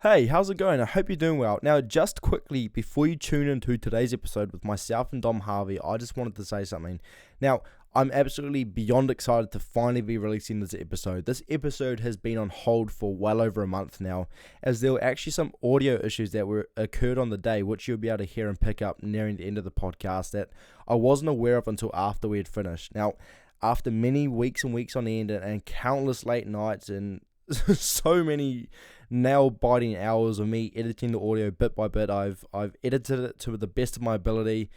Hey, how's it going? I hope you're doing well. Now, just quickly, before you tune into today's episode with myself and Dom Harvey, I just wanted to say something. Now, I'm absolutely beyond excited to finally be releasing this episode. This episode has been on hold for well over a month now, as there were actually some audio issues that occurred on the day, which you'll be able to hear and pick up nearing the end of the podcast that I wasn't aware of until after we had finished. Now, after many weeks and weeks on end and countless late nights and so many nail-biting hours of me editing the audio bit by bit, I've edited it to the best of my ability,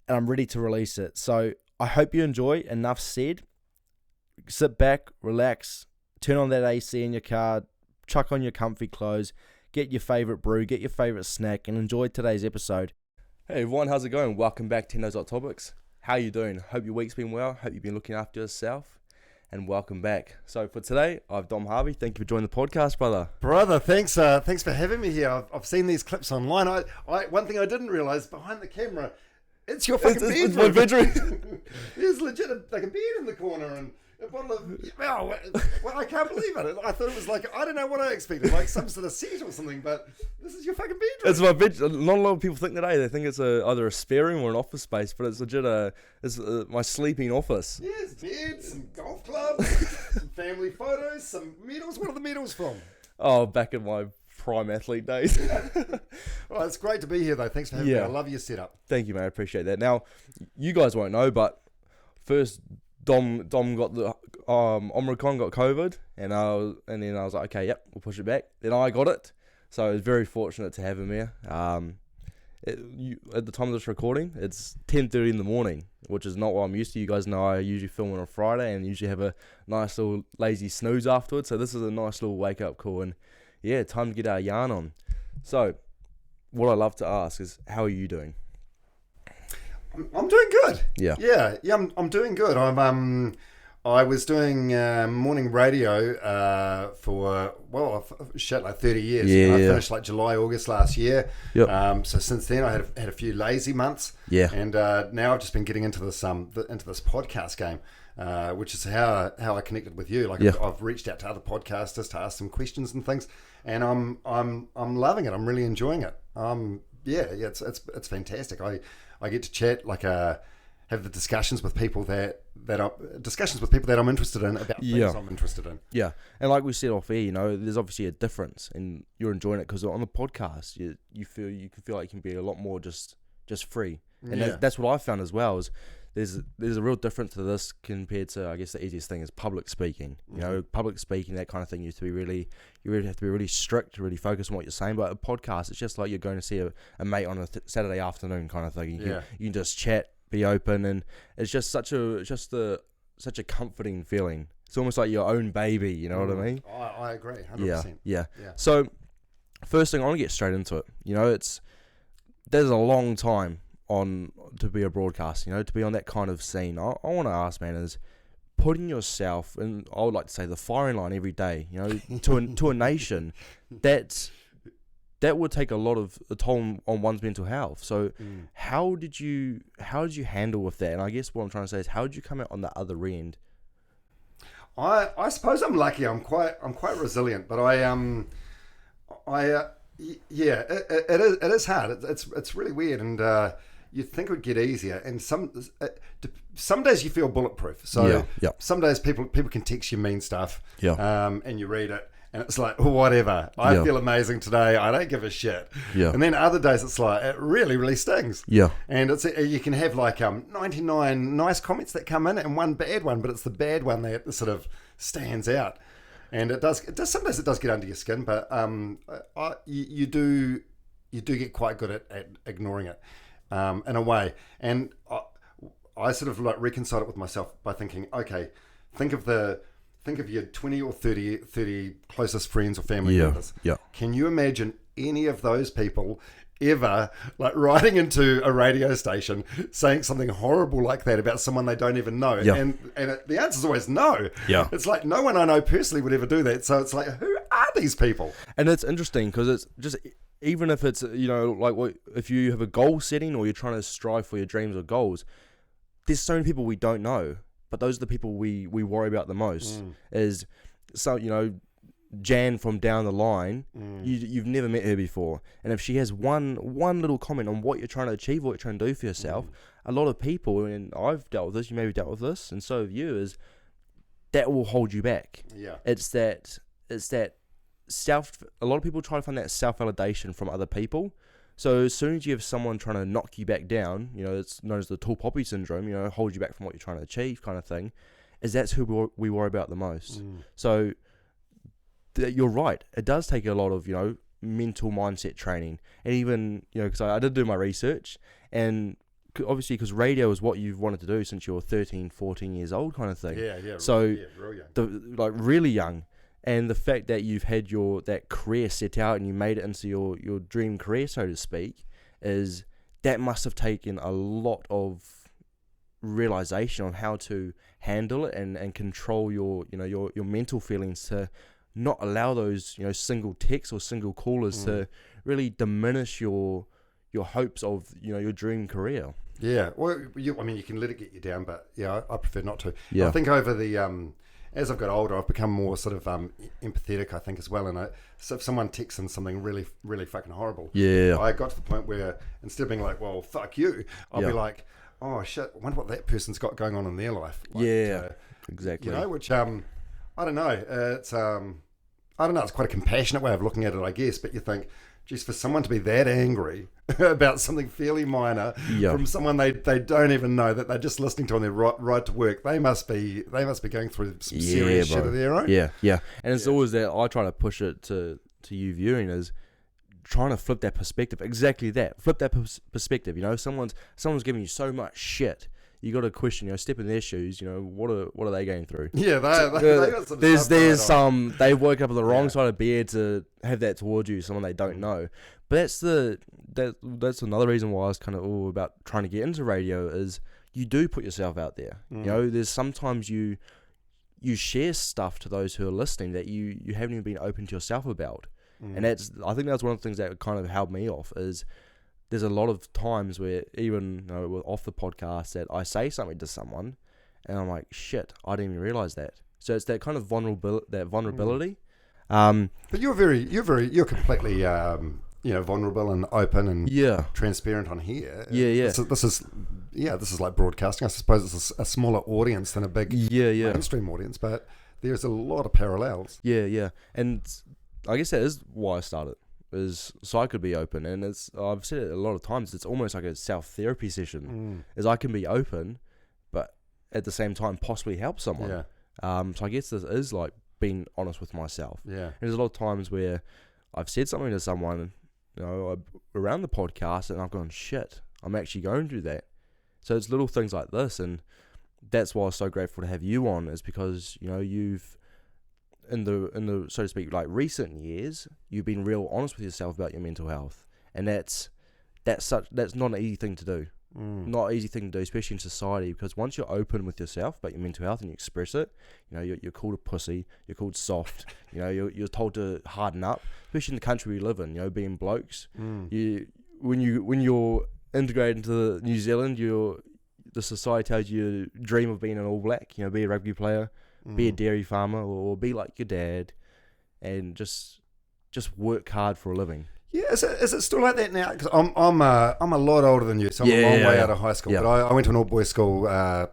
and I'm ready to release it. So I hope you enjoy. Enough said. Sit back, relax, turn on that AC in your car, chuck on your comfy clothes, get your favourite brew, get your favourite snack, and enjoy today's episode. Hey everyone, how's it going? Welcome back to HendosHotTopics. How you doing? Hope your week's been well. Hope you've been looking after yourself. And welcome back. So for today, I've Dom Harvey. Thank you for joining the podcast, brother. Brother, thanks for having me here. I've seen these clips online. One thing I didn't realise, behind the camera, it's your fucking beard. It's my bedroom. There's legit a beard in the corner and a bottle of... Well, I can't believe it. I thought it was like, I don't know what I expected, like some sort of seat or something, but this is your fucking bedroom. It's my bedroom. Not a lot of people think today. They think it's either a spare room or an office space, but it's legit my sleeping office. Yes, beds, some golf clubs, some family photos, some medals. What are the medals from? Oh, back in my prime athlete days. Well, it's great to be here, though. Thanks for having me. I love your setup. Thank you, mate. I appreciate that. Now, you guys won't know, but first... Dom got the Omicron, got COVID, and then I was like, okay, yep, we'll push it back. Then I got it, so I was very fortunate to have him here. At the time of this recording, it's 10:30 in the morning, which is not what I'm used to. You guys know I usually film on a Friday and usually have a nice little lazy snooze afterwards. So this is a nice little wake up call, and yeah, time to get our yarn on. So, what I love to ask is, how are you doing? I'm doing good. Yeah. I'm doing good. I was doing morning radio for like 30 years. Yeah, I finished like July, August last year. Yep. So since then, I had a few lazy months. Yeah. And now I've just been getting into this podcast game, which is how I connected with you. Like I've reached out to other podcasters to ask some questions and things, and I'm loving it. I'm really enjoying it. It's fantastic. I get to chat, have the discussions with people that I'm interested in about things I'm interested in. Yeah, and like we said off air, there's obviously a difference, and you're enjoying it because on the podcast, you can feel like you can be a lot more just free, and that's what I found as well. Is there's a real difference to this compared to, I guess, the easiest thing is public speaking. Public speaking, that kind of thing, you really have to be really strict to really focus on what you're saying. But a podcast, it's just like you're going to see a mate on a Saturday afternoon kind of thing. You can just chat, be open, and it's just such a comforting feeling. It's almost like your own baby. You know what I mean? I agree, 100%. Yeah. So first thing, I want to get straight into it. There's a long time to be a broadcaster, to be on that kind of scene. I want to ask, man, is putting yourself, and I would like to say the firing line every day, to a nation, that would take a lot of a toll on one's mental health. So how did you handle with that? And I guess what I'm trying to say is, how did you come out on the other end? I suppose I'm lucky. I'm quite resilient, but it is hard. It's really weird, and you'd think it would get easier, and some days you feel bulletproof. So some days people can text you mean stuff, and you read it, and it's like, whatever. I feel amazing today. I don't give a shit. And then other days it's like, it really, really stings. And you can have like 99 nice comments that come in and one bad one, but it's the bad one that sort of stands out. And it does sometimes it does get under your skin, but you do get quite good at ignoring it. In a way, and I sort of like reconciled it with myself by thinking, okay, think of your 20 or 30 closest friends or family members. Can you imagine any of those people ever like writing into a radio station saying something horrible like that about someone they don't even know? And the answer is always no. It's like no one I know personally would ever do that. So it's like, who are these people? And it's interesting because it's just, even if it's, if you have a goal setting or you're trying to strive for your dreams or goals, there's so many people we don't know, but those are the people we worry about the most. Is so Jan from down the line, you've never met her before, and if she has one little comment on what you're trying to achieve, what you're trying to do for yourself, a lot of people, and I've dealt with this, you maybe dealt with this, and so have you, is that will hold you back. Yeah. It's that a lot of people try to find that self-validation from other people. So as soon as you have someone trying to knock you back down, it's known as the tall poppy syndrome, hold you back from what you're trying to achieve kind of thing, that's who we worry about the most. So you're right. It does take a lot of, mental mindset training. And even, because I did do my research, and obviously because radio is what you've wanted to do since you're 13, 14 years old kind of thing. Yeah. So real young. really young. And the fact that you've had that career set out and you made it into your dream career, so to speak, is that must have taken a lot of realization on how to handle it and control your mental feelings, to not allow those single texts or single callers to really diminish your hopes of your dream career. Yeah, well, you can let it get you down, but I prefer not to. Yeah. I think over the as I've got older, I've become more sort of empathetic, I think, as well. And so if someone texts in something really, really fucking horrible, I got to the point where instead of being like, well, fuck you, I'll be like, oh shit, I wonder what that person's got going on in their life. Like, exactly. Which I don't know. It's it's quite a compassionate way of looking at it, I guess. But you think, geez, for someone to be that angry about something fairly minor from someone they don't even know, that they're just listening to on their ride to work, they must be going through some serious shit of their own. Yeah. And it's always that I try to push it to you viewing, is trying to flip that perspective. Exactly that. Flip that perspective. Someone's giving you so much shit. You got to question, step in their shoes. What are they going through? Yeah, they got some there's some they woke up on the wrong side of bed to have that towards you, someone they don't know. But that's another reason why I was kind of all about trying to get into radio, is you do put yourself out there. There's sometimes you share stuff to those who are listening that you haven't even been open to yourself about, and I think that's one of the things that kind of held me off. Is there's a lot of times where even off the podcast that I say something to someone and I'm like, shit, I didn't even realize that. So it's that kind of vulnerability. But you're completely vulnerable and open and transparent on here. Yeah. So this is like broadcasting. I suppose it's a smaller audience than a big mainstream audience, but there's a lot of parallels. Yeah. And I guess that is why I started. Is so I could be open, and I've said it a lot of times, it's almost like a self-therapy session, is I can be open but at the same time possibly help someone. So I guess this is like being honest with myself. And there's a lot of times where I've said something to someone around the podcast and I've gone, shit, I'm actually going through that. So it's little things like this, and that's why I'm so grateful to have you on, is because you've in the so to speak, like recent years, you've been real honest with yourself about your mental health, and that's not an easy thing to do. Not an easy thing to do, especially in society, because once you're open with yourself about your mental health and you express it, you're called a pussy, you're called soft, you're told to harden up, especially in the country we live in. Being blokes, when you're integrated into New Zealand, the society tells you to dream of being an All Black, be a rugby player, be a dairy farmer, or be like your dad, and just work hard for a living. Yeah, is it still like that now? Because I'm a lot older than you, so I'm a long way out of high school. But I went to an all-boys school,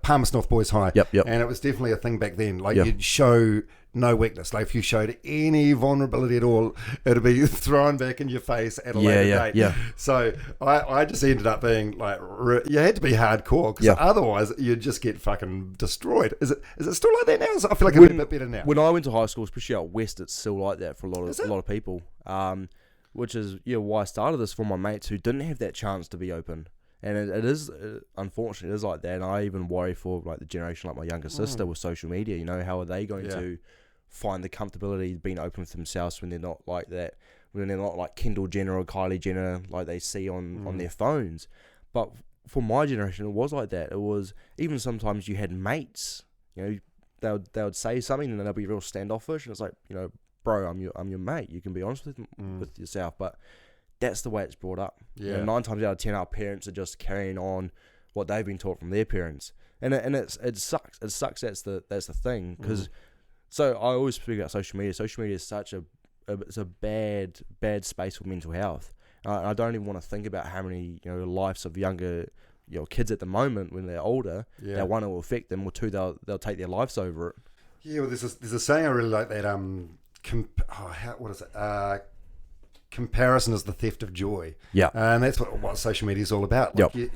Palmerston Boys High, and it was definitely a thing back then. Like you'd show no weakness. Like if you showed any vulnerability at all, it'd be thrown back in your face at a later date. So I just ended up being like, you had to be hardcore, because otherwise you'd just get fucking destroyed. Is it still like that now? I feel like it's a bit better now. When I went to high school, especially out west, it's still like that for a lot of people. Which is why I started this, for my mates who didn't have that chance to be open. And it is, unfortunately, it is like that. And I even worry for like the generation like my younger sister with social media. How are they going to find the comfortability being open with themselves when they're not like that, when they're not like Kendall Jenner or Kylie Jenner like they see on their phones. But for my generation, it was like that. It was, even sometimes you had mates, they would say something and then they'll be real standoffish, and it's like, bro, I'm your mate. You can be honest with yourself, but that's the way it's brought up. 9 times out of 10, our parents are just carrying on what they've been taught from their parents, and it sucks. It sucks. That's the thing, because So I always speak about social media. Social media is such it's a bad space for mental health. I don't even want to think about how many lives of younger kids at the moment when they're older, that one will affect them, or two they'll take their lives over it. Yeah, well, there's a saying I really like that. What is it? Comparison is the theft of joy. Yeah, and that's what social media is all about. Like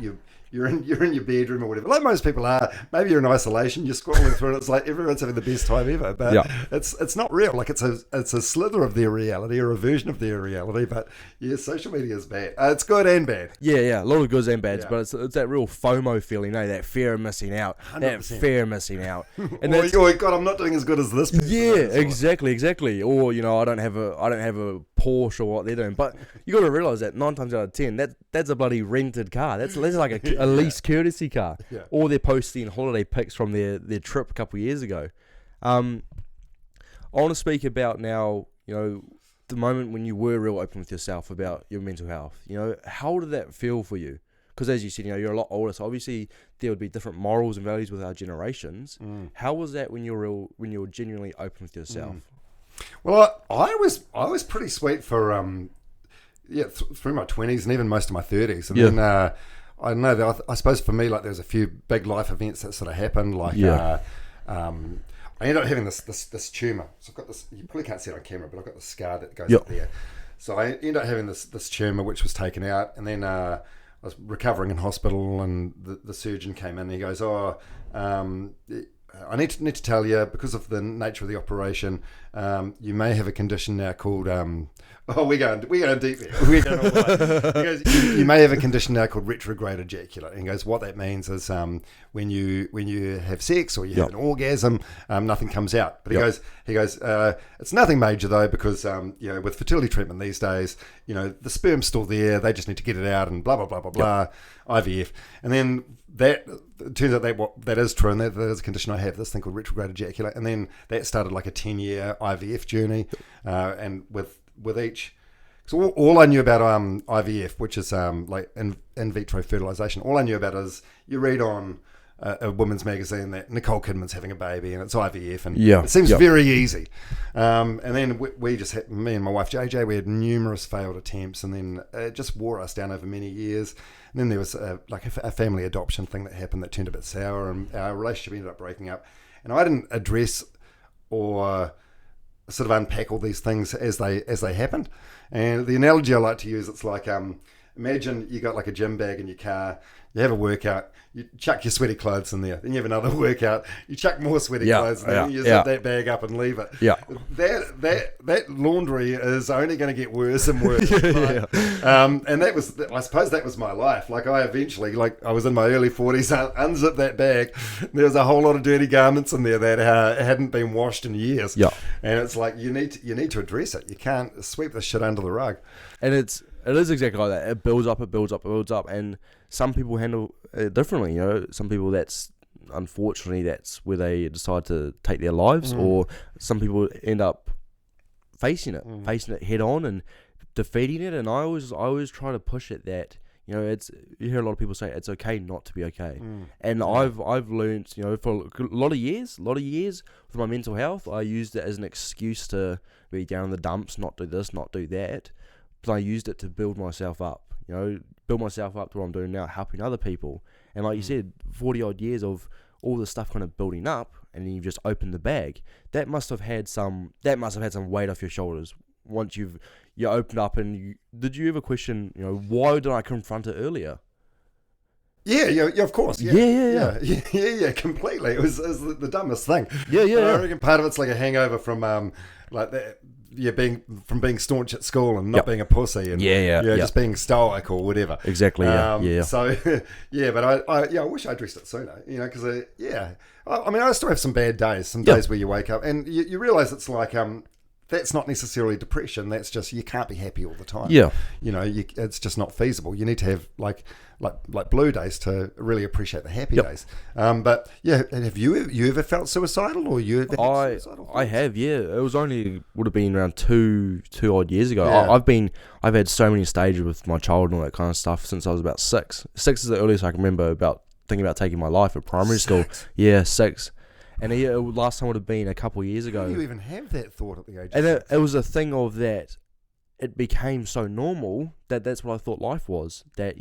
you're in your bedroom or whatever, like most people are. Maybe you're in isolation, you're scrolling through, and it's like everyone's having the best time ever. But it's not real. Like it's a slither of their reality or a version of their reality. But yeah, social media is bad. It's good and bad. Yeah, a lot of goods and bads. But it's that real FOMO feeling, that fear of missing out. 100%. That fear of missing out. And oh God, I'm not doing as good as this person. Yeah, exactly. Or I don't have a Porsche or what they're doing. But you got to realize that 9 times out of 10, that's a bloody rented car. That's like a lease courtesy car. Yeah. Or they're posting holiday pics from their trip a couple of years ago. I want to speak about now, the moment when you were real open with yourself about your mental health. How did that feel for you? Because as you said, you're a lot older, so obviously there would be different morals and values with our generations. How was that when you were genuinely open with yourself? Well, I was pretty sweet for through my 20s and even most of my 30s, and then I don't know. I suppose for me, like there's a few big life events that sort of happened. Like I ended up having this tumor. So I've got this. You probably can't see it on camera, but I've got this scar that goes up there. So I ended up having this tumor, which was taken out, and then I was recovering in hospital, and the surgeon came in and he goes, I need to tell you, because of the nature of the operation, you may have a condition now called we're going deep here. We're going all the way. He goes, you may have a condition now called retrograde ejaculate. And he goes, what that means is when you have sex or you have an orgasm, nothing comes out. But he goes, it's nothing major though, because with fertility treatment these days, the sperm's still there. They just need to get it out and blah blah blah blah blah. IVF, and then that it turns out that is true, and that is a condition I have, this thing called retrograde ejaculate, and then that started like a 10-year IVF journey, and with each, so all I knew about IVF, which is like in vitro fertilization, all I knew about is you read on a women's magazine that Nicole Kidman's having a baby and it's IVF, and it seems very easy, and then we just had, me and my wife JJ, we had numerous failed attempts, and then it just wore us down over many years. And then there was a family adoption thing that happened that turned a bit sour, and our relationship ended up breaking up. And I didn't address or sort of unpack all these things as they happened. And the analogy I like to use, it's like imagine you got like a gym bag in your car, you have a workout, you chuck your sweaty clothes in there, then you have another workout, you chuck more sweaty clothes, and then you zip that bag up and leave it. That laundry is only going to get worse and worse. And that was, I suppose that was my life. Like I eventually, like I was in my early 40s, unzipped that bag, there was a whole lot of dirty garments in there that hadn't been washed in years. And it's like you need to address it. You can't sweep this shit under the rug. And it is exactly like that. It builds up, and some people handle it differently. Some people that's where they decide to take their lives, or some people end up facing it head on and defeating it. And I always try to push it that you hear a lot of people say it's okay not to be okay, and I've learned for a lot of years with my mental health, I used it as an excuse to be down in the dumps, not do this, not do that. But I used it to build myself up, to what I'm doing now, helping other people. And like you said, 40 odd years of all the stuff kind of building up, and then you've just opened the bag. That must have had some weight off your shoulders once you opened up. And did you ever question, why didn't I confront it earlier? Yeah, of course. Yeah, completely. It was the dumbest thing. I reckon part of it's like a hangover from like that. Being staunch at school and not being a pussy, and just being stoic or whatever. Exactly. So but I wish I addressed it sooner. Because I still have some bad days, some days where you wake up and you realize it's like that's not necessarily depression. That's just you can't be happy all the time. It's just not feasible. You need to have like blue days to really appreciate the happy days. But have you ever felt suicidal, or you? I have. It was would have been around two odd years ago. I've had so many stages with my child and all that kind of stuff since I was about 6. 6 is the earliest I can remember about thinking about taking my life at primary school. 6. And last time would have been a couple of years ago. How do you even have that thought at the age of And 6? it was a thing of that. It became so normal that's what I thought life was. That,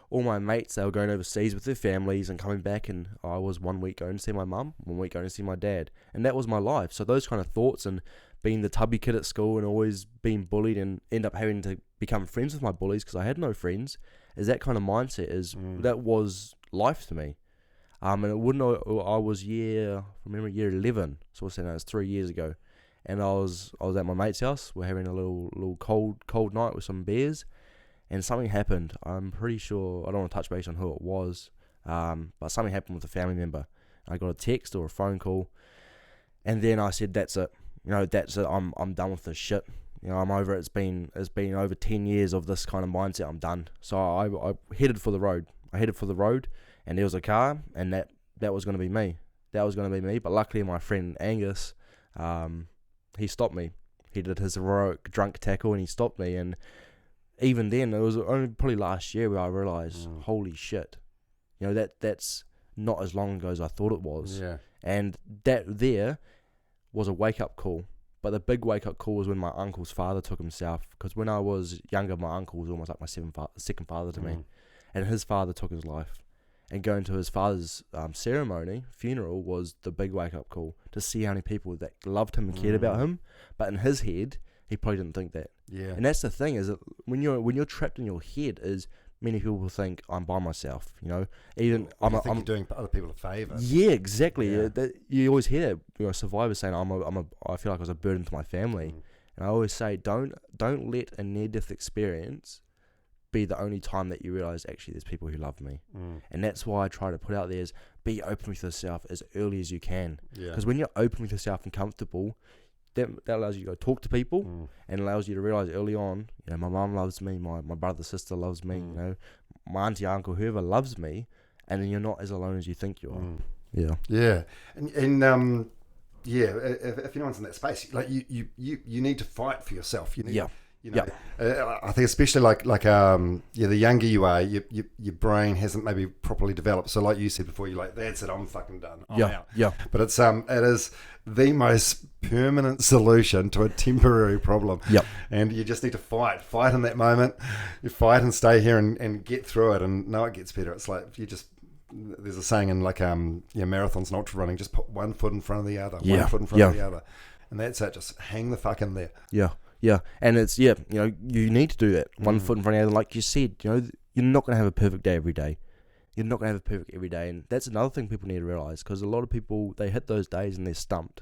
all my mates, they were going overseas with their families and coming back, and I was 1 week going to see my mum, 1 week going to see my dad. And that was my life. So those kind of thoughts, and being the tubby kid at school and always being bullied and end up having to become friends with my bullies because I had no friends, is that kind of mindset that was life to me. And it wouldn't. I was year 11. So what's that? It was 3 years ago. And I was at my mate's house. We're having a little cold night with some beers, and something happened. I'm pretty sure, I don't want to touch base on who it was, but something happened with a family member. I got a text or a phone call, and then I said, "That's it. That's it. I'm done with this shit. I'm over it. It's been over 10 years of this kind of mindset. I'm done." So I headed for the road. And there was a car, and that was going to be me. But luckily, my friend Angus, he stopped me. He did his heroic drunk tackle and he stopped me. And even then, it was only probably last year where I realised, holy shit, that's not as long ago as I thought it was. Yeah. And that there was a wake-up call. But the big wake-up call was when my uncle's father took himself. Because when I was younger, my uncle was almost like my second father to me. And his father took his life. And going to his father's funeral, was the big wake-up call to see how many people that loved him and cared about him. But in his head, he probably didn't think that. Yeah. And that's the thing, is that when you're trapped in your head, is many people think I'm by myself. Even you're doing other people a favour. Yeah, exactly. Yeah. You always hear that. Survivors saying I feel like I was a burden to my family. And I always say don't let a near-death experience be the only time that you realise actually there's people who love me. And that's why I try to put out there is be open with yourself as early as you can. Because when you're open with yourself and comfortable, that allows you to go talk to people and allows you to realise early on, my mum loves me, my brother, sister loves me, my auntie, uncle, whoever loves me, and then you're not as alone as you think you are. Yeah. And if anyone's in that space, like you need to fight for yourself. I think especially like the younger you are, your brain hasn't maybe properly developed. So like you said before, you're like, that's it, I'm fucking done. I'm out. But it is the most permanent solution to a temporary problem. And you just need to fight in that moment. You fight and stay here and get through it, and know it gets better. It's like there's a saying in marathons and ultra running, just put one foot in front of the other, one foot in front of the other, and that's it. Just hang the fuck in there. Yeah, and it's, you need to do that. One foot in front of the other. Like you said, you're not going to have a perfect day every day. And that's another thing people need to realise, because a lot of people, they hit those days and they're stumped.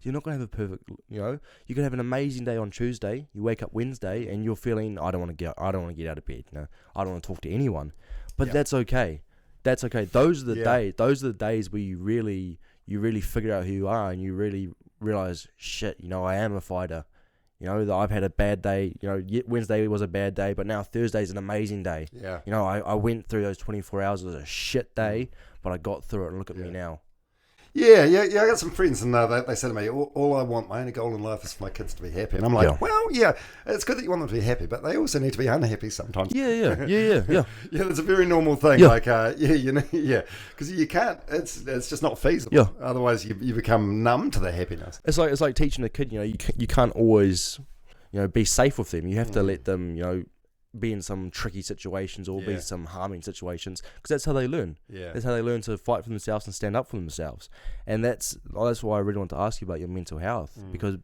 You're not going to have a perfect, you can have an amazing day on Tuesday, you wake up Wednesday and you're feeling, I don't want to get out of bed, I don't want to talk to anyone. But that's okay. Those are the days where you really figure out who you are, and you really realise, shit, I am a fighter. That I've had a bad day. Wednesday was a bad day, but now Thursday's an amazing day. Yeah. I went through those 24 hours. It was a shit day, but I got through it, and look at me now. Yeah. I got some friends, and they said to me, all I want, my only goal in life is for my kids to be happy. And I'm like, well, it's good that you want them to be happy, but they also need to be unhappy sometimes. Yeah. It's a very normal thing. Yeah. Because you can't. It's just not feasible. Yeah. Otherwise, you become numb to the happiness. It's like teaching a kid. You can't always, be safe with them. You have to let them, be in some tricky situations or be some harming situations, because that's how they learn. That's how they learn to fight for themselves and stand up for themselves. And that's why I really want to ask you about your mental health, because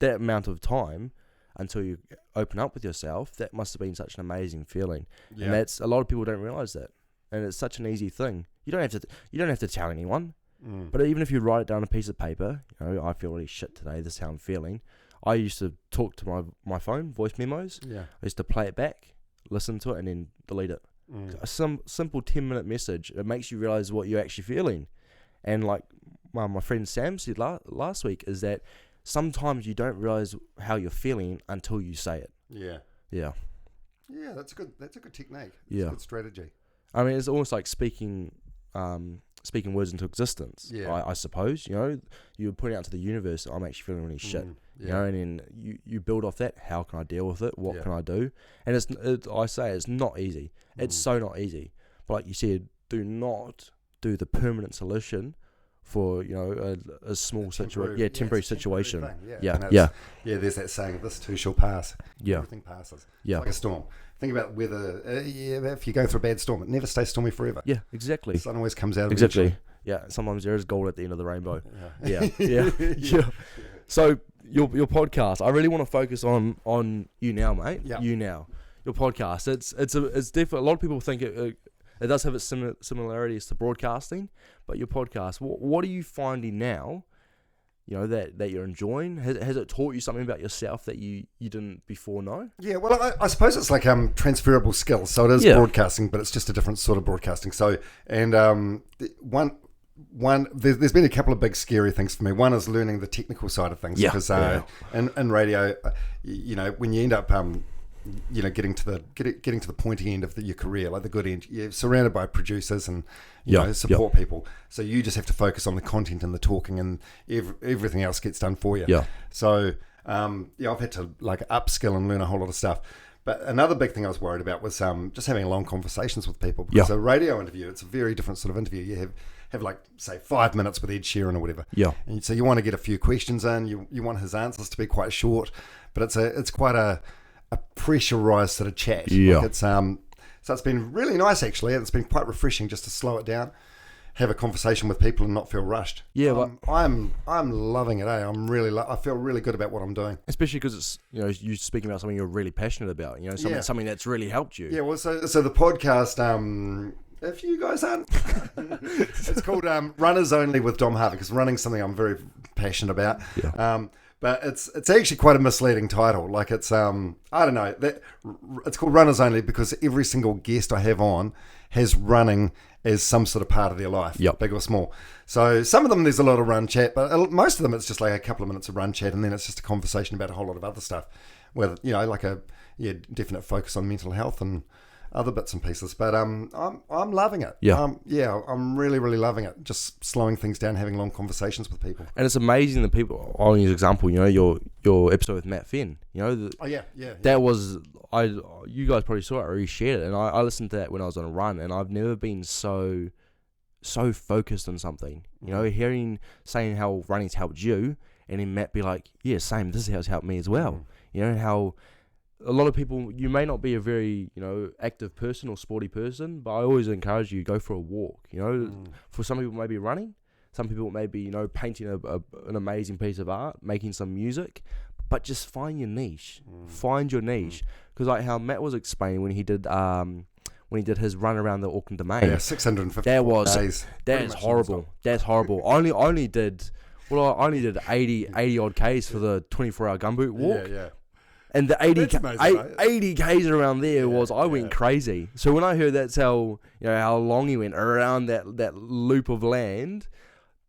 that amount of time until you open up with yourself, that must have been such an amazing feeling. And that's, a lot of people don't realize that, and it's such an easy thing. You don't have to tell anyone, but even if you write it down on a piece of paper, I feel really shit today, this is how I'm feeling. I used to talk to my phone, voice memos. I used to play it back, listen to it, and then delete it. Some simple 10-minute message, it makes you realize what you're actually feeling. And like my friend Sam said last week, is that sometimes you don't realize how you're feeling until you say it. Yeah, that's a good technique. It's a good strategy. I mean, it's almost like speaking words into existence. I suppose, you're putting out to the universe, I'm actually feeling really shit. And then you build off that. How can I deal with it? What can I do? And I say it's not easy. It's so not easy. But like you said, do not do the permanent solution for a small situation, temporary situation. Yeah. There's that saying, "This too shall pass." Yeah, everything passes. Yeah, it's like a storm. Think about weather. If you go through a bad storm, it never stays stormy forever. Yeah, exactly. The sun always comes out. Exactly. Eventually. Yeah, sometimes there is gold at the end of the rainbow. Yeah. So your podcast, I really want to focus on you now, mate. Yeah. You now, your podcast. It's definitely, a lot of people think it does have its similarities to broadcasting, but your podcast, what are you finding now? That you're enjoying. Has it taught you something about yourself that you didn't before know? Yeah, well, I suppose it's like transferable skills. So it is broadcasting, but it's just a different sort of broadcasting. So there's been a couple of big scary things for me. One is learning the technical side of things, because in radio, when you end up getting to the pointy end of your career, like the good end, you're surrounded by producers and support people. So you just have to focus on the content and the talking, and everything else gets done for you. Yeah. So I've had to upskill and learn a whole lot of stuff. But another big thing I was worried about was just having long conversations with people, because a radio interview, it's a very different sort of interview. You have say 5 minutes with Ed Sheeran or whatever. Yeah. And so you want to get a few questions in. You want his answers to be quite short, but it's quite a pressurized sort of chat. Yeah. So it's been really nice, actually, and it's been quite refreshing just to slow it down, have a conversation with people and not feel rushed. Yeah, I'm loving it. I feel really good about what I'm doing, especially because it's you speaking about something you're really passionate about. Something that's really helped you. Yeah. Well, so the podcast. If you guys aren't, it's called Runners Only with Dom Harvey, because running's something I'm very passionate about. Yeah. But it's actually quite a misleading title. Like it's I don't know, it's called Runners Only because every single guest I have on has running as some sort of part of their life, big or small. So some of them there's a lot of run chat, but most of them it's just like a couple of minutes of run chat, and then it's just a conversation about a whole lot of other stuff, with like a definite focus on mental health and other bits and pieces. But I'm loving it. I'm really, really loving it, just slowing things down, having long conversations with people. And it's amazing that people, I'll use an example, your episode with Matt Finn, that was, you guys probably saw it or you shared it, and I listened to that when I was on a run, and I've never been so focused on something, saying how running's helped you, and then Matt be like, yeah, same, this is how it's helped me as well. How a lot of people, you may not be a very, active person or sporty person, but I always encourage you, go for a walk, For some people, maybe running. Some people may be, painting an amazing piece of art, making some music, but just find your niche. Find your niche. Because like how Matt was explaining when he did his run around the Auckland Domain. Yeah, 650 days. That is horrible. That's horrible. I only did 80 odd Ks for the 24-hour gumboot walk. Yeah. And the 80 Ks around there I went crazy. So when I heard that's how long he went around that loop of land,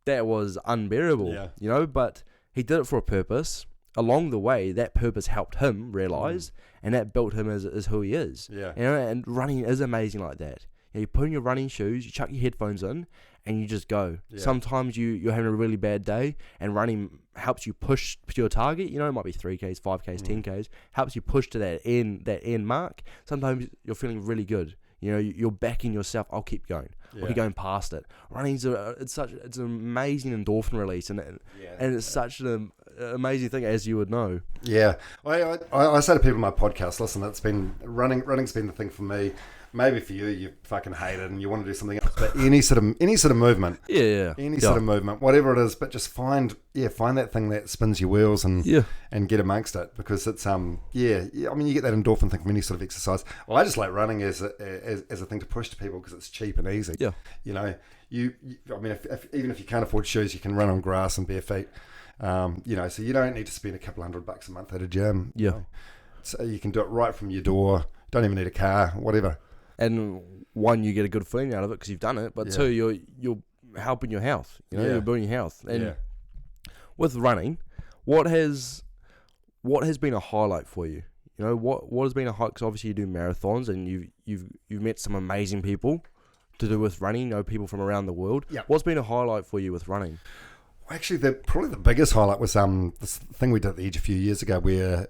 that was unbearable. But he did it for a purpose. Along the way, that purpose helped him realize, and that built him as who he is. Yeah. And running is amazing like that. You put on your running shoes, you chuck your headphones in, and you just go. Yeah. Sometimes you're having a really bad day, and running helps you push to your target. It might be 3Ks, 5Ks, 10Ks. Helps you push to that end mark. Sometimes you're feeling really good. You're backing yourself. I'll keep going. I'll keep going past it. Running's it's an amazing endorphin release, and it's such an amazing thing, as you would know. Yeah, I say to people in my podcast, listen, it's been running's been the thing for me. Maybe for you fucking hate it and you want to do something else, but any sort of movement, sort of movement, whatever it is, but just find that thing that spins your wheels and get amongst it, because it's I mean, you get that endorphin thing from any sort of exercise. Well, I just like running as a thing to push to people because it's cheap and easy. I mean, even if you can't afford shoes, you can run on grass and bare feet. So you don't need to spend a couple $100 a month at a gym. So you can do it right from your door. Don't even need a car, whatever. And one, you get a good feeling out of it because you've done it. But two, you're helping your health. You're building your health. And with running, what has been a highlight for you? What has been a highlight? Because obviously you do marathons and you've met some amazing people to do with running. People from around the world. What's been a highlight for you with running? Actually, probably the biggest highlight was this thing we did at the Edge a few years ago, where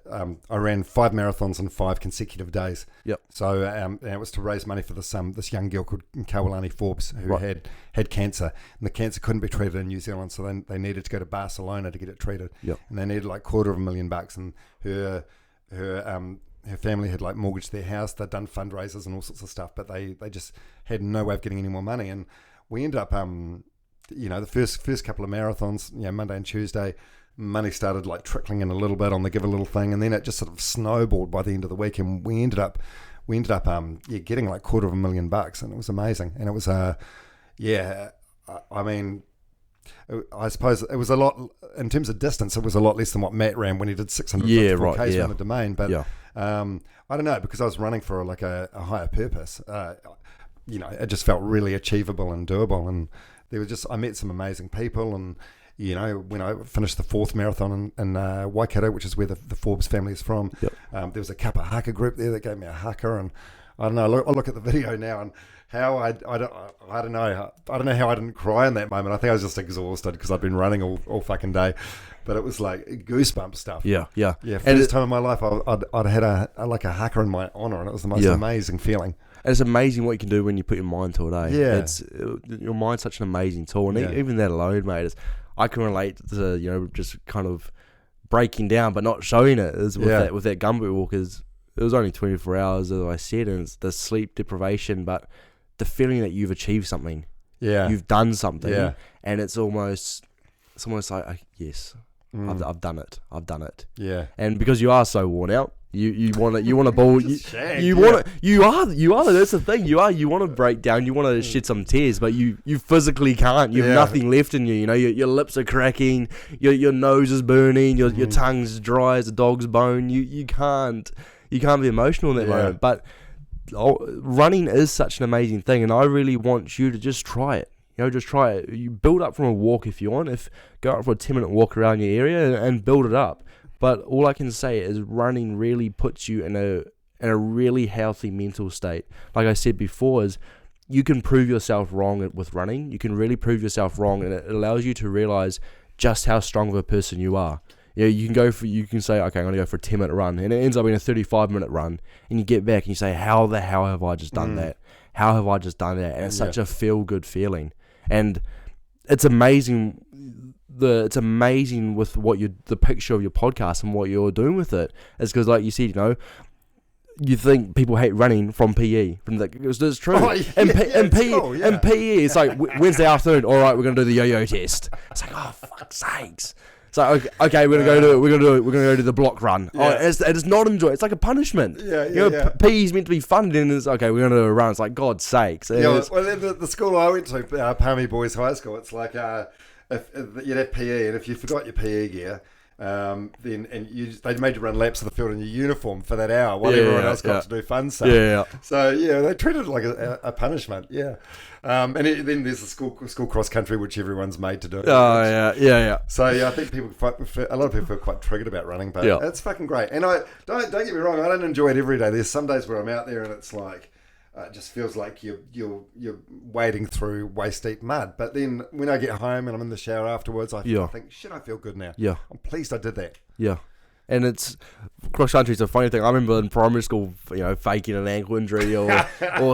I ran 5 marathons in 5 consecutive days. Yep. So and it was to raise money for this young girl called Kawalani Forbes, who had cancer, and the cancer couldn't be treated in New Zealand, so then they needed to go to Barcelona to get it treated. Yep. And they needed like $250,000, and her family had like mortgaged their house. They'd done fundraisers and all sorts of stuff, but they just had no way of getting any more money, and we ended up the first couple of marathons, Monday and Tuesday, money started like trickling in a little bit on the Give a Little thing, and then it just sort of snowballed by the end of the week, and we ended up getting like $250,000, and it was amazing. And it was I suppose it was a lot in terms of distance. It was a lot less than what Matt ran when he did 654 k's on the Domain, but I don't know, because I was running for like a higher purpose. It just felt really achievable and doable, and I met some amazing people, and when I finished the 4th marathon in Waikato, which is where the Forbes family is from, there was a Kappa haka group there that gave me a haka, and I don't know. I look at the video now, and how I don't know how I didn't cry in that moment. I think I was just exhausted because I'd been running all fucking day, but it was like goosebump stuff. Yeah. First time in my life I'd had a haka in my honor, and it was the most amazing feeling. And it's amazing what you can do when you put your mind to it, eh? Yeah. Your mind's such an amazing tool. And even that alone, mate, I can relate to, just kind of breaking down but not showing it with that gumboot walk. It was only 24 hours, as I said, and it's the sleep deprivation, but the feeling that you've achieved something. Yeah. You've done something. Yeah. And it's almost like, yes, I've done it. I've done it. Yeah. And because you are so worn out, you want to ball. You are. That's the thing. You want to break down. You want to shed some tears, but you physically can't. You have nothing left in you. Your lips are cracking. Your nose is burning. Your tongue's dry as a dog's bone. You can't be emotional in that moment. But running is such an amazing thing, and I really want you to just try it. Just try it. You build up from a walk if you want. Go out for a 10-minute walk around your area and build it up. But all I can say is running really puts you in a really healthy mental state. Like I said before, is you can prove yourself wrong with running. You can really prove yourself wrong, and it allows you to realize just how strong of a person you are. You can say, okay, I'm going to go for a 10-minute run, and it ends up being a 35-minute run, and you get back and you say, how the hell have I just done that? How have I just done that? And it's such a feel-good feeling. And it's amazing. It's amazing with the picture of your podcast and what you're doing with it. It's because, like you said, you think people hate running from PE. It's true. Oh, in PE, it's like Wednesday afternoon. All right, we're gonna do the yo-yo test. It's like, oh fuck's sakes. It's like, okay, we're gonna go do the block run. Yeah. Oh, it's not enjoy. It's like a punishment. PE is meant to be fun, and it's okay. We're gonna do a run. It's like, God's sakes. Well, the school I went to, Palmy Boys High School, it's like if you'd have PE, and if you forgot your PE gear, they made you run laps of the field in your uniform for that hour while everyone else got to do fun stuff. So they treated it like a punishment. And then there's the school cross country, which everyone's made to do. So I think a lot of people feel quite triggered about running, but it's fucking great. And I don't get me wrong, I don't enjoy it every day. There's some days where I'm out there and it's like, it just feels like you're wading through waist deep mud. But then when I get home and I'm in the shower afterwards, I think, shit, I feel good now. Yeah, I'm pleased I did that. Yeah. And it's cross country is a funny thing. I remember in primary school, faking an ankle injury or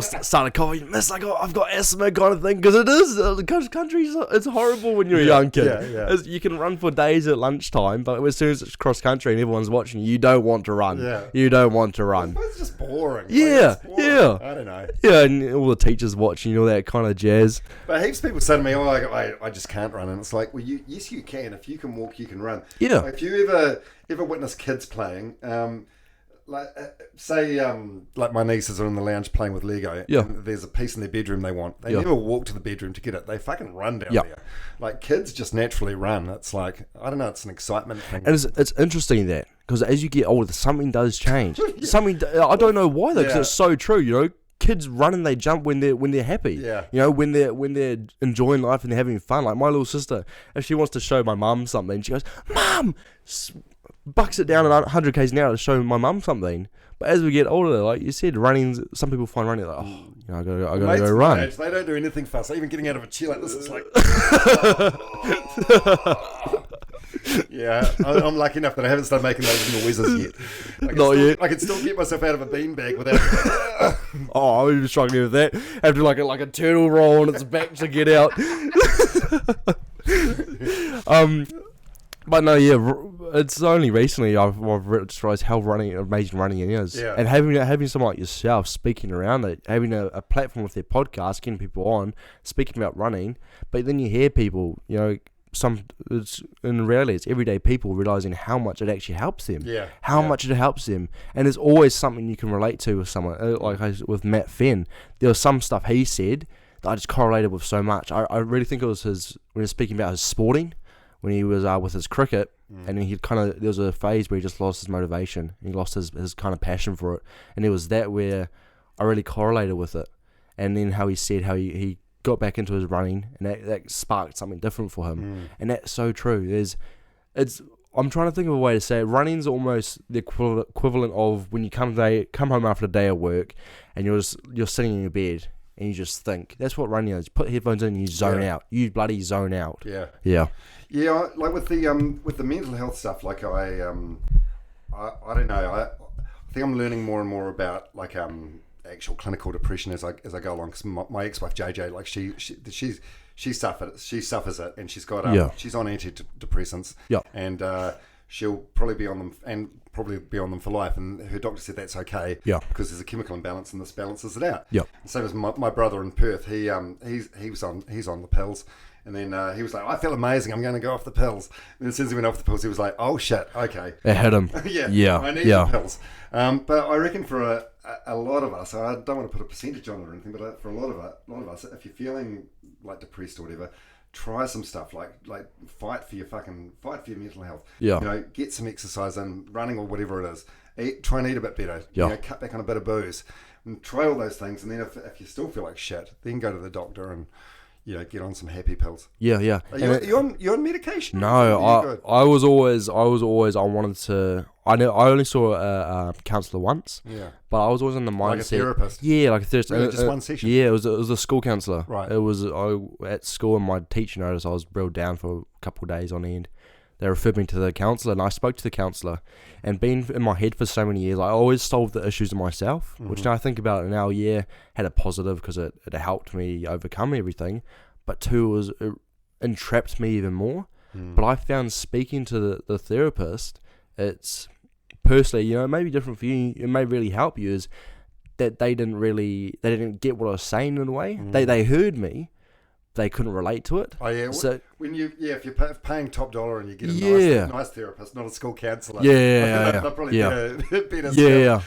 starting coughing. Miss, I've got asthma kind of thing, because it is cross country. It's horrible when you're a young kid. You can run for days at lunchtime, but as soon as it's cross country and everyone's watching, you don't want to run. You don't want to run. It's just boring. Yeah. I don't know. Yeah, and all the teachers watching, all that kind of jazz. But heaps of people say to me, I just can't run, and it's like, well, yes, you can. If you can walk, you can run. Yeah. Like, if you ever witness kids playing, like my nieces are in the lounge playing with Lego, and there's a piece in their bedroom they want. They never walk to the bedroom to get it. They fucking run down there. Like, kids just naturally run. It's like, I don't know, it's an excitement thing. And it's interesting that, because as you get older, something does change. I don't know why though, because it's so true, Kids run and they jump when they're happy. When they're enjoying life and they're having fun. Like my little sister, if she wants to show my mum something, she goes, "Mum!" bucks it down at 100 k's an hour to show my mum something. But as we get older, like you said, some people find running like, I gotta go run. Age, they don't do anything fast. Even getting out of a chair like this is like. Yeah, I'm lucky enough that I haven't started making those noises yet. I can still get myself out of a beanbag without. Oh, I was struggling with that. Have to like a turtle roll on its back to get out. But no, yeah, it's only recently I've realised how amazing running is. Yeah. And having someone like yourself speaking around it, having a platform with their podcast, getting people on, speaking about running, but then you hear people, in reality it's everyday people realising how much it actually helps them. Yeah. How much it helps them. And there's always something you can relate to with someone. With Matt Fenn, there was some stuff he said that I just correlated with so much. I really think it was when he was speaking about his sporting, when he was with his cricket, and then there was a phase where he just lost his motivation, and he lost his kind of passion for it, and it was that where I really correlated with it, and then how he said how he got back into his running, and that sparked something different for him, and that's so true. I'm trying to think of a way to say it. Running's almost the equivalent of when you come home after a day of work, and you're sitting in your bed. And you just think. That's what running is. Put headphones in and you zone out. You bloody zone out. Yeah. Yeah. Yeah, like with the mental health stuff, like I don't know. I think I'm learning more and more about like actual clinical depression as I go along. Cause my ex-wife JJ, like she suffers it, and she's got she's on antidepressants. Yeah. And she'll probably be on them for life, and her doctor said that's okay, because there's a chemical imbalance and this balances it out. Same as my brother in Perth, he's on the pills, and then he was like, I feel amazing, I'm going to go off the pills, and as soon as he went off the pills he was like, oh shit, okay, it hit him. I need the pills. But I reckon for a lot of us, I don't want to put a percentage on it or anything, but for a lot of us, if you're feeling like depressed or whatever, try some stuff like fight for your mental health. Yeah. Get some exercise in, running or whatever it is. Try and eat a bit better. Yeah. Cut back on a bit of booze. And try all those things, and then if you still feel like shit, then go to the doctor and get on some happy pills. Yeah. Are you on medication? No, I only saw a counsellor once. Yeah. But I was always in the mindset. Like a therapist. Yeah, like a therapist. Really, just one session. Yeah, it was a school counsellor. Right. It was at school, and my teacher noticed I was real down for a couple of days on end. They referred me to the counsellor, and I spoke to the counsellor. And being in my head for so many years, I always solved the issues myself, which now I think about it now, had a positive because it helped me overcome everything. But two, it entrapped me even more. But I found speaking to the therapist, it's personally, it may be different for you, it may really help you, is that they didn't get what I was saying in a way. They heard me, they couldn't relate to it. Oh yeah. So if you're paying top dollar and you get a nice therapist, not a school counsellor. They'll probably better.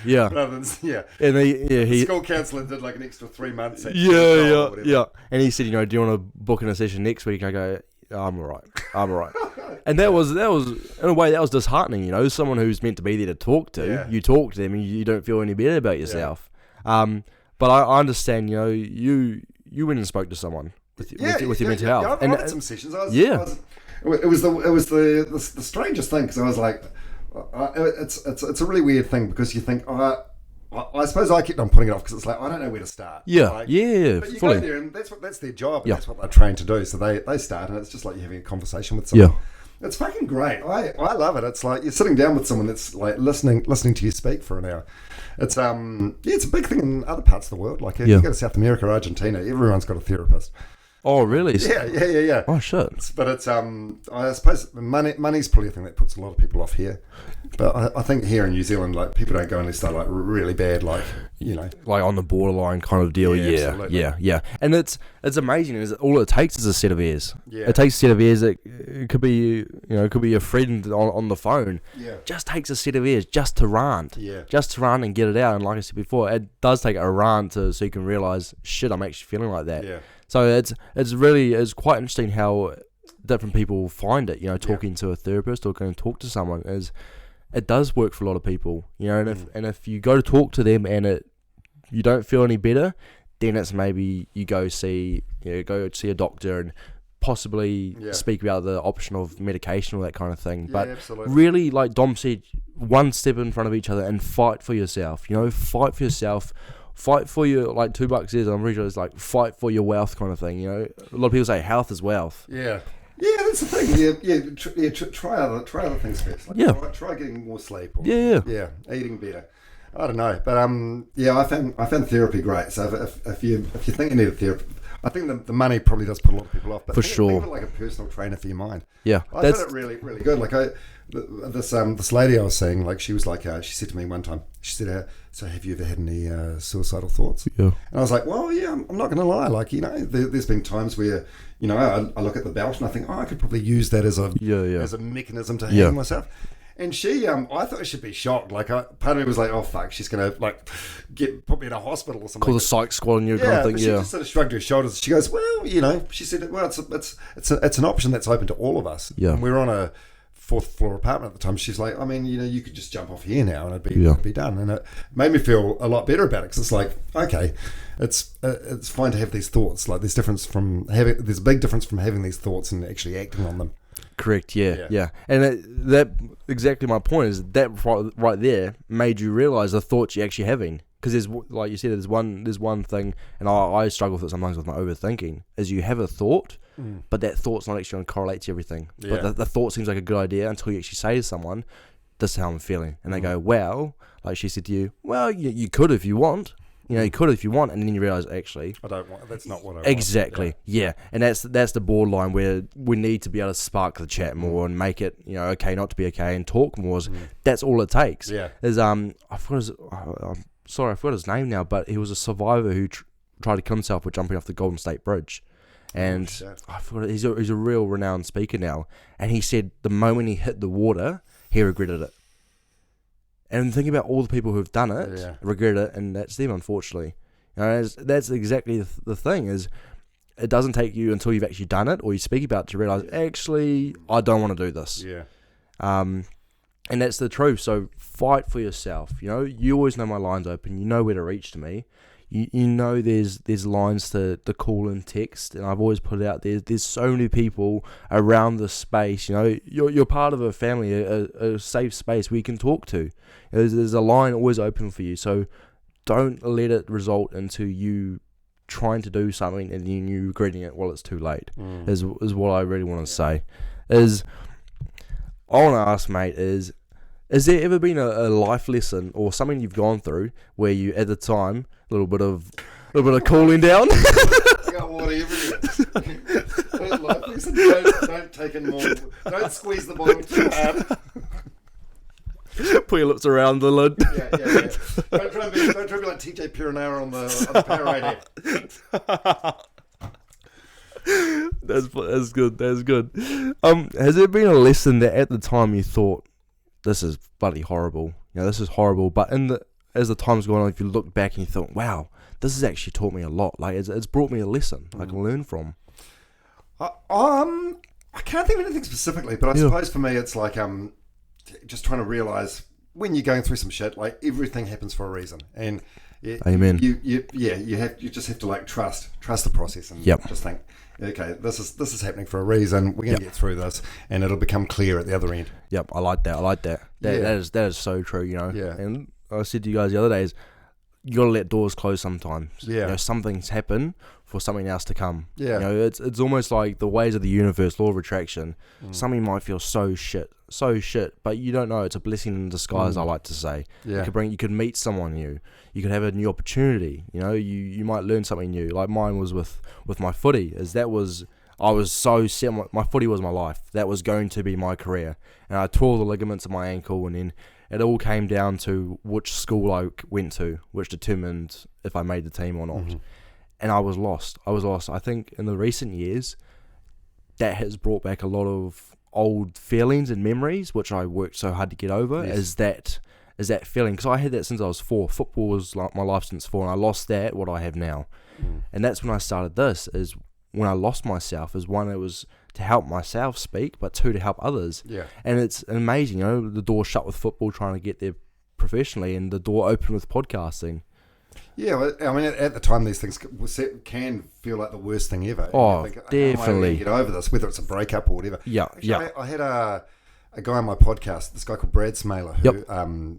Yeah. Rather than And school counsellor did like an extra 3 months. Yeah. And he said, do you want to book in a session next week? And I go, I'm all right. And that was in a way that was disheartening. Someone who's meant to be there to talk to, you talk to them and you don't feel any better about yourself. But I understand. You went and spoke to someone with your mental health. I had some sessions. It was the strangest thing, because I was like, it's a really weird thing, because you think, I suppose I kept on putting it off because it's like I don't know where to start. But you go there, and that's their job, and that's what they're trained to do. So they start, and it's just like you're having a conversation with someone. It's fucking great. I love it. It's like you're sitting down with someone that's like listening to you speak for an hour. It's it's a big thing in other parts of the world. Like if you go to South America or Argentina, everyone's got a therapist. Oh, really? Yeah. Oh, shit. But it's I suppose money's probably a thing that puts a lot of people off here. But I think here in New Zealand, like people don't go unless they're like really bad, like like on the borderline kind of deal. Yeah. And it's amazing. All it takes is a set of ears. Yeah. It takes a set of ears. It could be a friend on the phone. Yeah. Just takes a set of ears just to rant. Yeah. Just to rant and get it out. And like I said before, it does take a rant so you can realize, shit, I'm actually feeling like that. Yeah. So it's quite interesting how different people find it. Talking to a therapist or going to talk to someone it does work for a lot of people. And if you go to talk to them and you don't feel any better, then it's maybe you go see a doctor and possibly speak about the option of medication or that kind of thing. But really, like Dom said, one step in front of each other and fight for yourself. Fight for yourself. fight for your, like $2 is, I'm pretty sure it's like fight for your wealth kind of thing, you know. A lot of people say health is wealth. Yeah. Yeah, that's the thing. Try other things first. Like, try getting more sleep. Or, yeah, eating better. I don't know, but I found therapy great. So if you think you need a therapy, I think the money probably does put a lot of people off. But think of it like a personal trainer for your mind. Yeah, I found it really, really good. Like this lady I was seeing, like she was like, she said to me one time, she said, "So have you ever had any suicidal thoughts?" Yeah, and I was like, "Well, yeah, I'm not going to lie. Like, you know, there's been times where, you know, I look at the belt and I think, I could probably use that as a mechanism to heal myself." And she, I thought she'd be shocked. Like, part of me was like, "Oh fuck, she's gonna like put me in a hospital or something." Call the psych squad on you, kind of thing. She just sort of shrugged her shoulders. She goes, "Well, you know," she said, "Well, it's an option that's open to all of us." Yeah, and we were on a 4th floor apartment at the time. She's like, "I mean, you know, you could just jump off here now and it'd be done." And it made me feel a lot better about it because it's like, okay, it's fine to have these thoughts. Like, there's a big difference from having these thoughts and actually acting on them. Correct, yeah. And that exactly my point is that right there made you realise the thoughts you're actually having. Because there's, like you said, there's one thing, and I struggle with it sometimes with my overthinking, is you have a thought, but that thought's not actually going to correlate to everything. Yeah. But the thought seems like a good idea until you actually say to someone, "This is how I'm feeling." And they go, "Well," like she said to you, "Well, you could if you want." You know, you could if you want, and then you realise, actually, I don't want. That's not what I want. Exactly, yeah. And that's the borderline where we need to be able to spark the chat more and make it, you know, okay not to be okay and talk more. That's all it takes. Yeah. I'm sorry, I forgot his name now, but he was a survivor who tried to kill himself with jumping off the Golden State Bridge, and I forgot, he's a real renowned speaker now, and he said the moment he hit the water, he regretted it. And think about all the people who have done it, regret it, and that's them, unfortunately. You know, that's exactly the thing, is it doesn't take you until you've actually done it or you speak about it to realise, actually, I don't want to do this. Yeah. And that's the truth. So fight for yourself. You know, you always know my line's open. You know where to reach to me. You know there's lines to call and text, and I've always put it out there. There's so many people around the space. You know, you're part of a family, a safe space where you can talk to. There's a line always open for you. So don't let it result into you trying to do something and then you regretting it while it's too late. Is what I really want to say. I want to ask, mate, has there ever been a life lesson or something you've gone through where you, at the time, a little bit of cooling down? I got water everywhere. Life lesson, don't take in more. Don't squeeze the bottom too hard. Put your lips around the lid. Yeah. Don't try and be like TJ Piranha on the Powerade. That's good. Has there been a lesson that at the time you thought, this is bloody horrible, you know, this is horrible, but as the time's gone on, if you look back and you thought, wow, this has actually taught me a lot, like it's brought me a lesson I can learn from? I can't think of anything specifically, but I suppose for me it's like just trying to realise when you're going through some shit, like everything happens for a reason, and amen. You just have to like trust the process and just think, okay, this is happening for a reason. We're gonna get through this, and it'll become clear at the other end. Yep, I like that. That is so true. You know, and I said to you guys the other days, you gotta let doors close sometimes. Yeah, you know, some things happen for something else to come. Yeah, you know, it's almost like the ways of the universe, law of attraction. Something might feel so shit, but you don't know. It's a blessing in disguise, I like to say. Yeah, you could meet someone new. You could have a new opportunity. You know, you might learn something new. Like mine was with my footy. I was so set. My footy was my life. That was going to be my career, and I tore the ligaments of my ankle, and then it all came down to which school I went to, which determined if I made the team or not. And I was lost. I think in the recent years, that has brought back a lot of old feelings and memories, which I worked so hard to get over. Is that feeling? Because I had that since I was 4. Football was like my life since 4, and I lost what I have now. And that's when I started this, is when I lost myself, is one, it was to help myself speak, but 2, to help others. Yeah. And it's amazing, you know, the door shut with football, trying to get there professionally, and the door open with podcasting. Yeah, I mean, at the time, these things can feel like the worst thing ever. Oh, think, definitely. Get over this, whether it's a breakup or whatever. Yeah, Actually, I had a guy on my podcast, this guy called Brad Smaler, who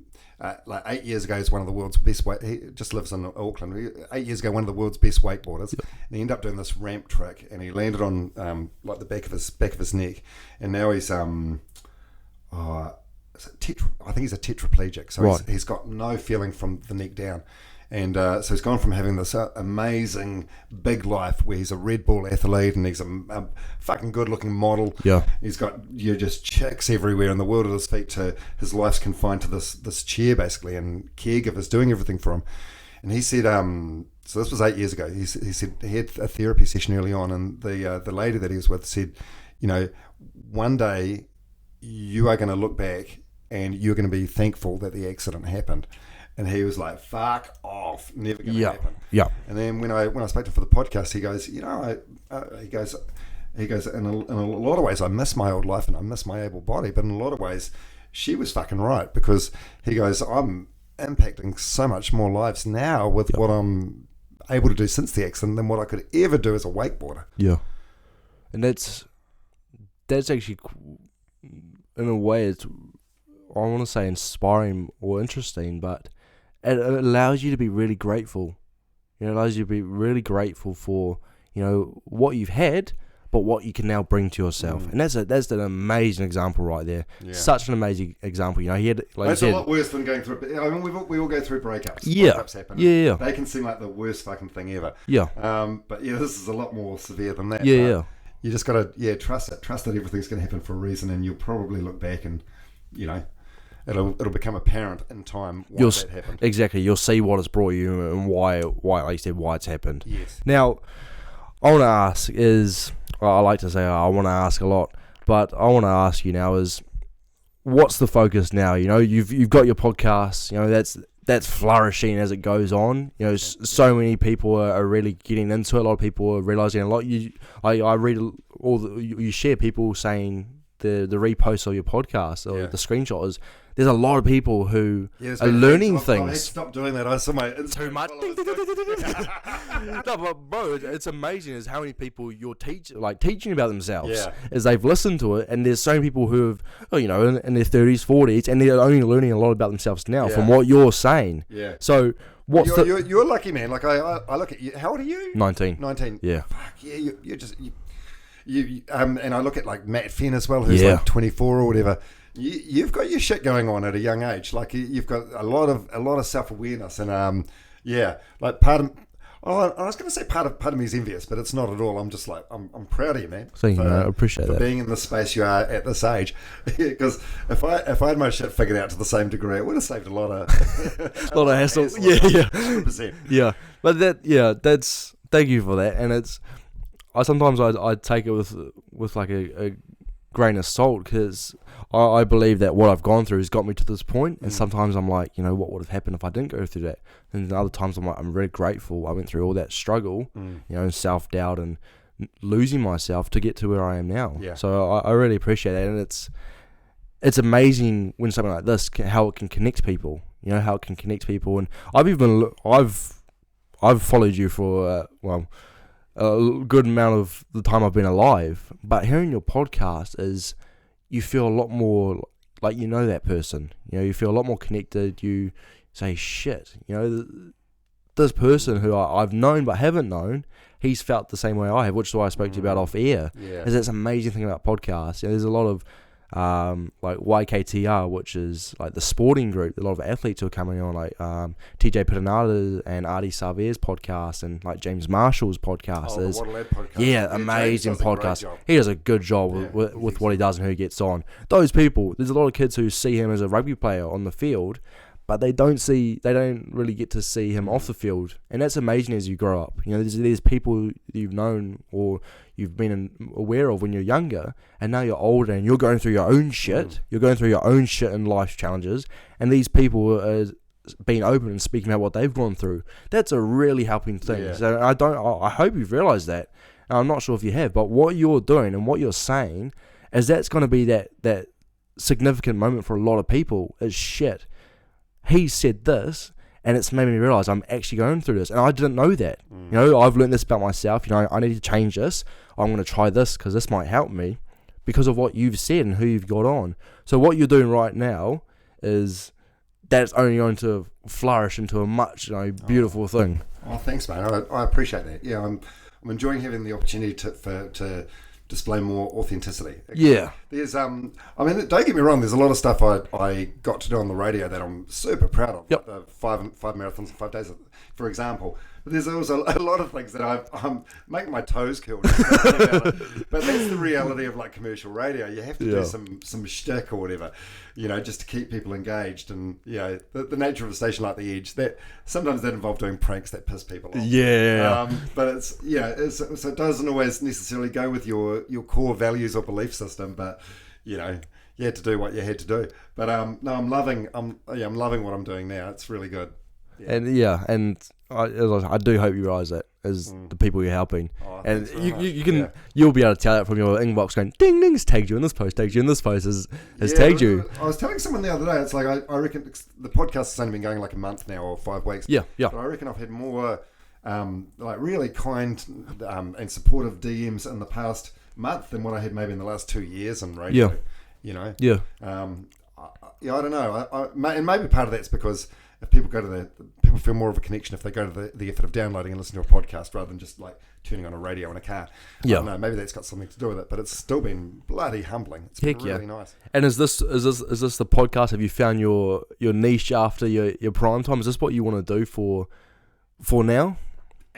like 8 years ago, he's one of the world's best he just lives in Auckland. 8 years ago, one of the world's best wakeboarders. Yep. And he ended up doing this ramp trick, and he landed on like the back of his neck, and now he's I think he's a tetraplegic, so right. he's got no feeling from the neck down. And so he's gone from having this amazing big life where he's a Red Bull athlete and he's a fucking good looking model. Yeah, he's got just chicks everywhere in the world at his feet, to his life's confined to this chair basically, and caregivers doing everything for him. And he said, so this was 8 years ago. He said he had a therapy session early on, and the lady that he was with said, one day you are going to look back and you're going to be thankful that the accident happened. And he was like, "Fuck off, never going to happen." Yeah. And then when I spoke to him for the podcast, he goes, he goes, in a lot of ways, I miss my old life and I miss my able body, but in a lot of ways, she was fucking right, because he goes, I'm impacting so much more lives now with what I'm able to do since the accident than what I could ever do as a wakeboarder. Yeah. And that's actually, in a way, it's, I want to say inspiring or interesting, but it allows you to be really grateful. It allows you to be really grateful for, what you've had, but what you can now bring to yourself. And that's an amazing example right there. Yeah. Such an amazing example. He had, like, it's a lot worse than going through. I mean, we all go through breakups. Yeah, breakups happen. Yeah. They can seem like the worst fucking thing ever. Yeah. But this is a lot more severe than that. Yeah. You just gotta trust it. Trust that everything's going to happen for a reason, and you'll probably look back and it'll become apparent in time why that happened. Exactly. You'll see what it's brought you and why, like you said, why it's happened. Yes. Now, I want to ask I like to say I want to ask a lot, but I want to ask you now is, what's the focus now? You've got your podcast, that's flourishing as it goes on. So many people are really getting into it. A lot of people are realizing a lot. I read you share people saying the reposts of your podcast or the screenshots. There's a lot of people who are learning things. I stopped doing that. I saw my too much. No, but bro, it's amazing is how many people you're teaching about themselves. Yeah. As they've listened to it, and there's so many people who have, in their 30s, 40s, and they're only learning a lot about themselves now from what you're saying. Yeah. So what's you're lucky, man. Like I look at you. How old are you? 19. 19. Yeah. Fuck yeah. You're just. And I look at like Matt Finn as well, who's like 24 or whatever. You've got your shit going on at a young age. Like you've got a lot of self-awareness, and like part of. Oh, I was going to say part of me is envious, but it's not at all. I'm just like I'm proud of you, man. Thank you, man. I appreciate for that. Being in the space you are at this age, because if I had my shit figured out to the same degree, it would have saved a lot of hassle. Yeah, 100%. Yeah, but that's thank you for that, and it's. Sometimes I take it with like a grain of salt, because I believe that what I've gone through has got me to this point, and sometimes I'm like, what would have happened if I didn't go through that? And other times I'm like, I'm very grateful I went through all that struggle, and self-doubt and losing myself to get to where I am now. Yeah. So I really appreciate that, and it's amazing when something like this how it can connect people. How it can connect people, and I've followed you for a good amount of the time I've been alive, but hearing your podcast is, you feel a lot more like that person. You feel a lot more connected. You say, shit, this person who I've known but haven't known, he's felt the same way I have, which is why I spoke to you about off air. Yeah. Is that's amazing thing about podcasts. There's a lot of like YKTR, which is like the sporting group, a lot of athletes who are coming on, like TJ Piranada and Artie Sarver's podcast, and like James Marshall's podcast. The Waddle Lad podcast. Amazing podcast. He does a good job with what he does and who he gets on. Those people, there's a lot of kids who see him as a rugby player on the field, but they don't really get to see him off the field, and that's amazing as you grow up. There's people you've known or you've been aware of when you're younger, and now you're older and you're going through your own shit. You're going through your own shit and life challenges, and these people are being open and speaking about what they've gone through. That's a really helping thing. Yeah. So I hope you've realised that. And I'm not sure if you have, but what you're doing and what you're saying is that's going to be that significant moment for a lot of people. Is shit. He said this, and it's made me realise I'm actually going through this, and I didn't know that. I've learned this about myself. I need to change this. I'm going to try this because this might help me because of what you've said and who you've got on. So what you're doing right now is that's only going to flourish into a much beautiful thing. Oh, thanks, mate. I appreciate that. Yeah, I'm enjoying having the opportunity to display more authenticity. Yeah. There's don't get me wrong. There's a lot of stuff I got to do on the radio that I'm super proud of. Yep. Like the five marathons in 5 days, for example. But there's also a lot of things that I'm making my toes curl. But that's the reality of like commercial radio. You have to do some shtick or whatever, just to keep people engaged. And the nature of a station like The Edge, that sometimes that involves doing pranks that piss people off. Yeah. But it's so it doesn't always necessarily go with your core values or belief system. But you had to do what you had to do. But no, I'm loving what I'm doing now. It's really good. Yeah. And I do hope you realise that as the people you're helping, and you'll be able to tell that from your inbox going ding ding, tagged you in this post, tagged you in this post, has tagged you. I was telling someone the other day, it's like I reckon the podcast has only been going like a month now or 5 weeks. Yeah. But I reckon I've had more like really kind and supportive DMs in the past month than what I had maybe in the last 2 years on radio. Yeah. I don't know. And maybe part of that's because if people people feel more of a connection if they go to the effort of downloading and listening to a podcast rather than just like turning on a radio in a car. I don't know, maybe that's got something to do with it, but it's still been bloody humbling. It's been really nice. And is this the podcast? Have you found your niche after your prime time? Is this what you want to do for now?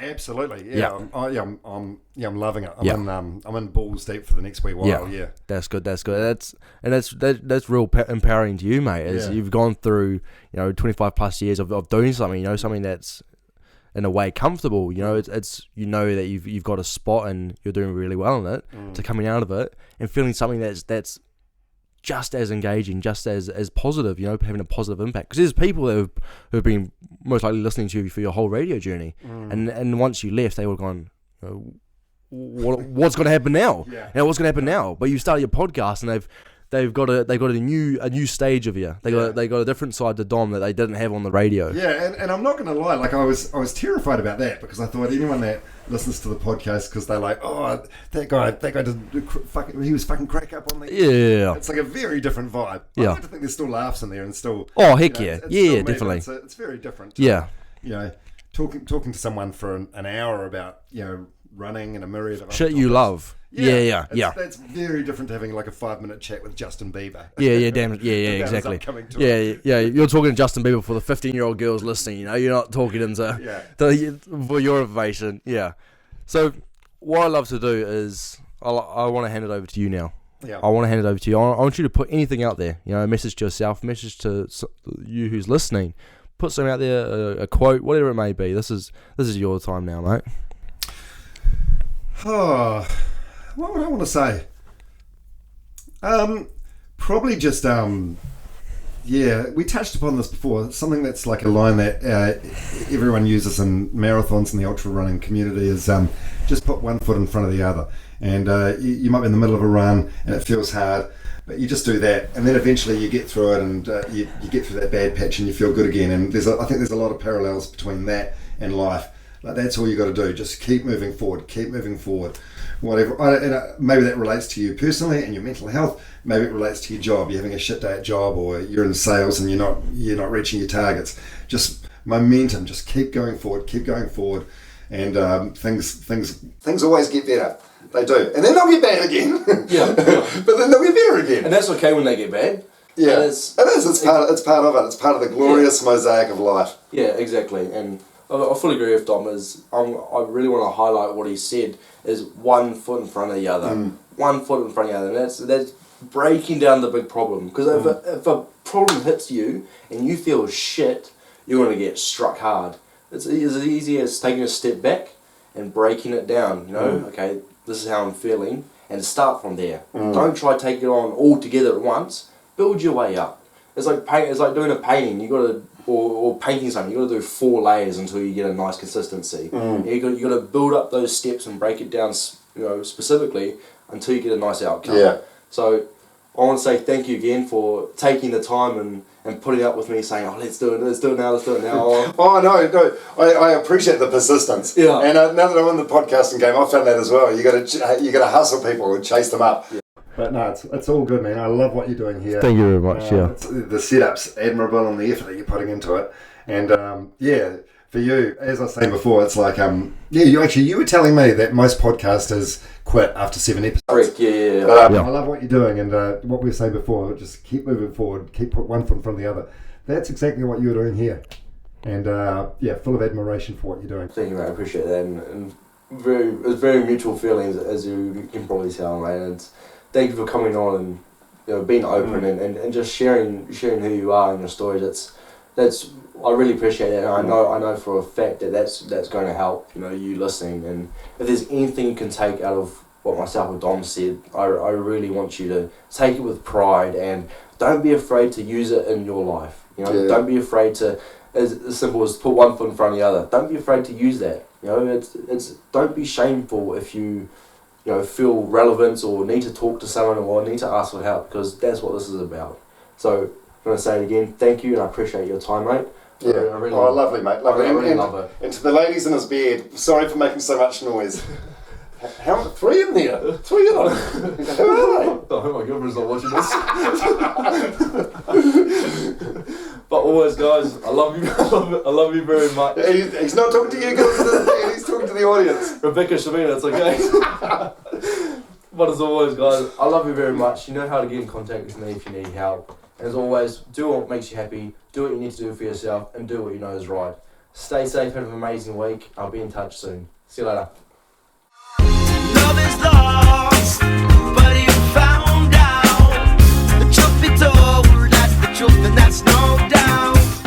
Absolutely, yeah. I'm loving it. I'm in balls deep for the next wee while. Yeah, that's good. That's real empowering to you, mate. As you've gone through 25 plus years of doing something, something that's in a way comfortable. It's that you've got a spot and you're doing really well in it. To coming out of it and feeling something that's just as engaging, just as positive, having a positive impact. Because there's people that who've been most likely listening to you for your whole radio journey, and once you left, they were gone, what's going to happen now? What's going to happen now? But you started your podcast, and they've got a new stage of you. They got a different side to Dom that they didn't have on the radio. Yeah, and I'm not going to lie, like I was terrified about that because I thought anyone that listens to the podcast because they're like, oh, that guy he was fucking crack up on the It's like a very different vibe. I like to think there's still laughs in there and still. Oh heck it's definitely. It's very different. Talking to someone for an hour about running and a myriad of shit you love. Yeah. That's very different to having like a 5-minute chat with Justin Bieber. Exactly. You're talking to Justin Bieber for the 15-year-old girls listening. You're not talking into for your information. Yeah. So what I love to do is I want to hand it over to you now. Yeah. I want to hand it over to you. I want you to put anything out there. A message to yourself, message to you who's listening. Put something out there, a quote, whatever it may be. This is your time now, mate. Oh, what would I want to say? Probably just we touched upon this before. Something that's like a line that everyone uses in marathons in the ultra running community is just put one foot in front of the other. And you might be in the middle of a run and it feels hard, but you just do that, and then eventually you get through it, and you get through that bad patch and you feel good again. And I think there's a lot of parallels between that and life. Like that's all you got to do. Just keep moving forward. Whatever. Maybe that relates to you personally and your mental health. Maybe it relates to your job. You're having a shit day at job, or you're in sales and you're not reaching your targets. Just momentum. Just keep going forward. And things always get better. They do, and then they'll get bad again. But then they'll get better again. And that's okay when they get bad. Yeah, it is. It's part of it. It's part of the glorious mosaic of life. Yeah, exactly. And I fully agree with Dom. I really want to highlight what he said is 1 foot in front of the other. 1 foot in front of the other. And that's breaking down the big problem. Because if a problem hits you and you feel shit, you're going to get struck hard. It's as easy as taking a step back and breaking it down. Okay, this is how I'm feeling, and start from there. Don't try to take it on all together at once. Build your way up. It's like doing a painting. You got to or painting something. You got to do 4 layers until you get a nice consistency. You got to build up those steps and break it down, specifically until you get a nice outcome. Yeah. So I want to say thank you again for taking the time and putting up with me saying, oh, let's do it now. Oh, no, I appreciate the persistence. Yeah. And now that I'm in the podcasting game, I found that as well. You got to hustle people and chase them up. Yeah. But no, it's all good, man. I love what you're doing here. Thank you very much. The setup's admirable and the effort that you're putting into it. And for you, as I was saying before, it's like you were telling me that most podcasters quit after 7 episodes. Correct. Yeah. I love what you're doing, and what we were saying before, just keep moving forward, keep put one foot in front of the other. That's exactly what you're doing here, and full of admiration for what you're doing. Thank you, mate. I appreciate that, and it's very mutual feelings, as you can probably tell, mate. And thank you for coming on and being open and just sharing who you are and your stories. That's I really appreciate it, and I know for a fact that's going to help you listening. And if there's anything you can take out of what myself and Dom said, I really want you to take it with pride and don't be afraid to use it in your life. Don't be afraid to, as simple as put one foot in front of the other. Don't be afraid to use that. It's don't be shameful if you feel relevant or need to talk to someone or need to ask for help, because that's what this is about. So I'm going to say it again, thank you, and I appreciate your time, mate. Yeah, lovely, mate, lovely. I really love it. And to the ladies in his bed, sorry for making so much noise. How 3 in there? 3 of them. Who are they? Oh my girlfriend's not watching this. But always, guys, I love you. I love you very much. He's not talking to you guys. He's talking to the audience. Rebecca, Shamina, it's okay. But as always, guys, I love you very much. You know how to get in contact with me if you need help. And as always, do what makes you happy. Do what you need to do for yourself, and do what you know is right. Stay safe. Have an amazing week. I'll be in touch soon. See you later. Love is love.